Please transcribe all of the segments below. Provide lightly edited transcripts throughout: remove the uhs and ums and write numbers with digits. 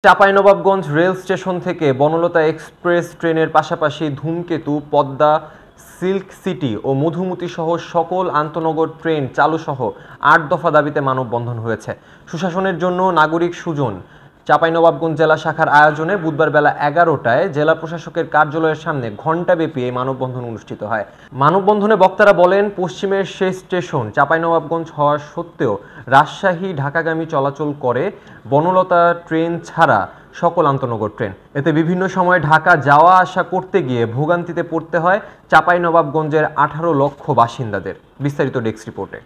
Chapainawabganj rail station থেকে Banalata express ট্রেনের পাশাপাশি ধূমকেতু, পদ্মা, সিল্ক সিটি ও মধুমতি সহ সকল আন্তনগর ট্রেন চালুসহ ৮ দফা দাবিতে মানববন্ধন হয়েছে। সুশাসনের জন্য নাগরিক সুজন চাঁপাইনবাবগঞ্জ জেলা শাখার আয়োজনে বুধবার বেলা ১১টায় জেলা প্রশাসকের কার্যালয়ের সামনে ঘণ্টাব্যাপী এই মানববন্ধন অনুষ্ঠিত হয়। মানববন্ধনে বক্তারা বলেন, পশ্চিমের শেষ স্টেশন চাঁপাইনবাবগঞ্জ হওয়া সত্ত্বেও রাজশাহী ঢাকাগামী চলাচল করে বনলতা ট্রেন ছাড়া সকল আন্তনগর ট্রেন। এতে বিভিন্ন সময় ঢাকা যাওয়া আসা করতে গিয়ে ভোগান্তিতে পড়তে হয় চাঁপাইনবাবগঞ্জের ১৮ লক্ষ বাসিন্দাদের। বিস্তারিত ডেস্ক রিপোর্টে।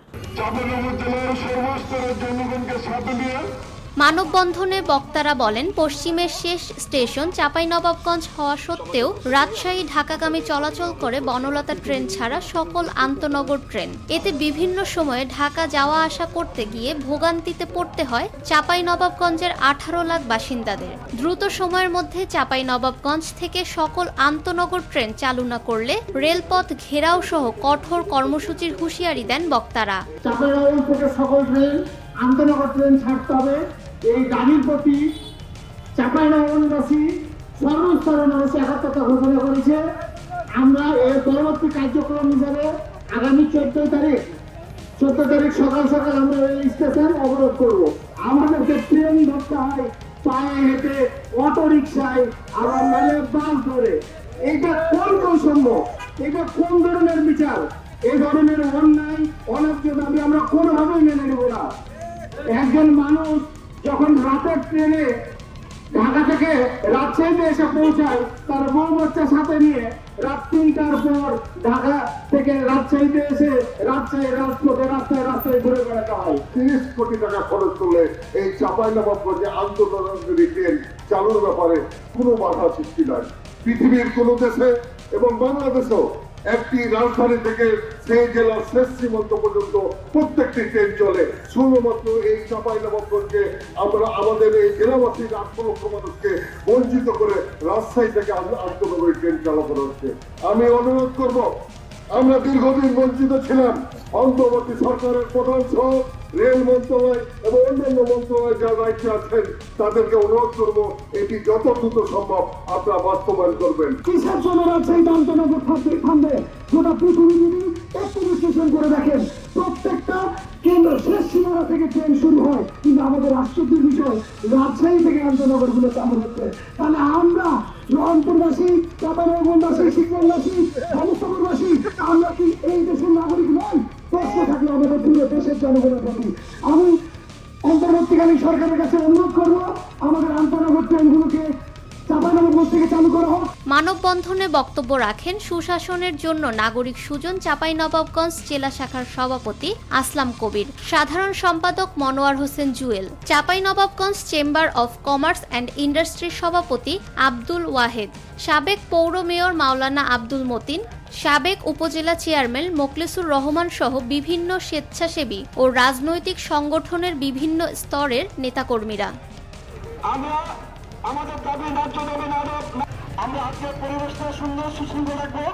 মানববন্ধনে বক্তারা বলেন, পশ্চিমের শেষ স্টেশন চাঁপাইনবাবগঞ্জ হওয়া সত্ত্বেও রাজশাহী ঢাকাগামী চলাচল করে বনলতা ট্রেন ছাড়া সকল আন্তনগর ট্রেন। এতে বিভিন্ন সময়ে ঢাকা যাওয়া আসা করতে গিয়ে ভোগান্তিতে পড়তে হয় চাঁপাইনবাবগঞ্জের ১৮ লাখ বাসিন্দাদের। দ্রুত সময়ের মধ্যে চাঁপাইনবাবগঞ্জ থেকে সকল আন্তনগর ট্রেন চালু না করলে রেলপথ ঘেরাও সহ কঠোর কর্মসূচির হুঁশিয়ারি দেন বক্তারা। আন্তনগর ট্রেন ছাড়তে হবে, এই দাবির প্রতি চাঁপাইনবাবগঞ্জবাসী সর্বস্তরের মানুষ একাত্মতা ঘোষণা করেছে। আমরা এর পরবর্তী কার্যক্রম হিসাবে আগামী ১৪ তারিখ সকাল সকাল আমরা এই স্টেশন অবরোধ করব। আমাদেরকে ট্রেন ধরতে হয় পায়ে হেঁটে, অটো রিক্সায়, আবার নালে বাস ধরে। এইটা কোন বৈষম্য? এটা কোন ধরনের বিচার? এই ধরনের অন্যায় অন্যায্য দাবি আমরা কোনোভাবেই মেনে নেব না। একজন মানুষ যখন রাতের ট্রেনে ঢাকা থেকে রাজশাহীতে এসে পৌঁছায়, তার বউ বাচ্চা সাথে নিয়ে রাত ৩টার পর ঢাকা থেকে রাজশাহীতে এসে রাজশাহীর রাজপথে রাস্তায় ঘুরে বেড়াতে হয়। ৩০ কোটি টাকা খরচ করলে এই চাঁপাইনবাবগঞ্জে আন্তনগর ট্রেন চালুর ব্যাপারে কোনো বাধা সৃষ্টি নাই। পৃথিবীর কোন দেশে এবং বাংলাদেশেও একটি রাজধানী থেকে সেই জেলার শেষ সীমান্ত পর্যন্ত প্রত্যেকটি ট্রেন চলে। শুধুমাত্র এই চাঁপাইনবাবগঞ্জে আমরা আমাদের এই জেলাবাসীর ৮ লক্ষ মানুষকে বঞ্চিত করে রাজশাহী থেকে আন্তনগরী ট্রেন চালু করা হচ্ছে। আমি অনুরোধ করব, আমরা দীর্ঘদিন বঞ্চিত ছিলাম। অন্তর্বর্তী সরকারের প্রধান সহ রেল মন্ত্রণালয় এবং অন্যান্য মন্ত্রণালয় যারা দায়িত্বে আছেন তাদেরকে অনুরোধ করব, এটি যত দ্রুত সম্ভব আপনারা বাস্তবায়ন করবেন। কিসের জন্য রাজশাহী আন্তনগর থামবে? গোটা পৃথিবী যদি একটু বিশ্লেষণ করে দেখেন, প্রত্যেকটা কেন্দ্র শেষ সীমানা থেকে ট্রেন শুরু হয়, কিন্তু আমাদের আশ্চর্যের বিষয় রাজশাহী থেকে আন্তনগর গুলো চালু হচ্ছে। তাহলে আমরা রংপুরবাসী, চাঁপাইনবাবগঞ্জবাসী, শিবগঞ্জবাসী, ধনুষ্টপুরবাসী, আমরা কি এই দেশের নাগরিক নয়? প্রশ্ন থাকলে আমাদের পুরো দেশের জনগণের প্রতি আমি অন্তর্বর্তীকালীন সরকারের কাছে অনুরোধ করবো, আমাদের আন্তনগর ট্রেনগুলোকে চাঁপাইনবাবগঞ্জ থেকে চালু করা হোক। মানববন্ধনে বক্তব্য রাখেন সুশাসনের জন্য নাগরিক সুজন চাঁপাইনবাবগঞ্জ জেলা শাখার সভাপতি আসলাম কবির, সাধারণ সম্পাদক Monowar Hossain Jewel, Chapainawabganj chamber of commerce and ইন্ডাস্ট্রির সভাপতি আব্দুল ওয়াহেদ, সাবেক পৌর মেয়র মাওলানা আব্দুল মতিন, সাবেক উপজেলা চেয়ারম্যান মোখলেসুর রহমান সহ বিভিন্ন স্বেচ্ছাসেবী ও রাজনৈতিক সংগঠনের বিভিন্ন স্তরের নেতাকর্মীরা। আমাদের দাবি ন্যায্য দাবি না, আমরা আজকের পরিবেশটা সুন্দর সুশৃঙ্খল রাখবো।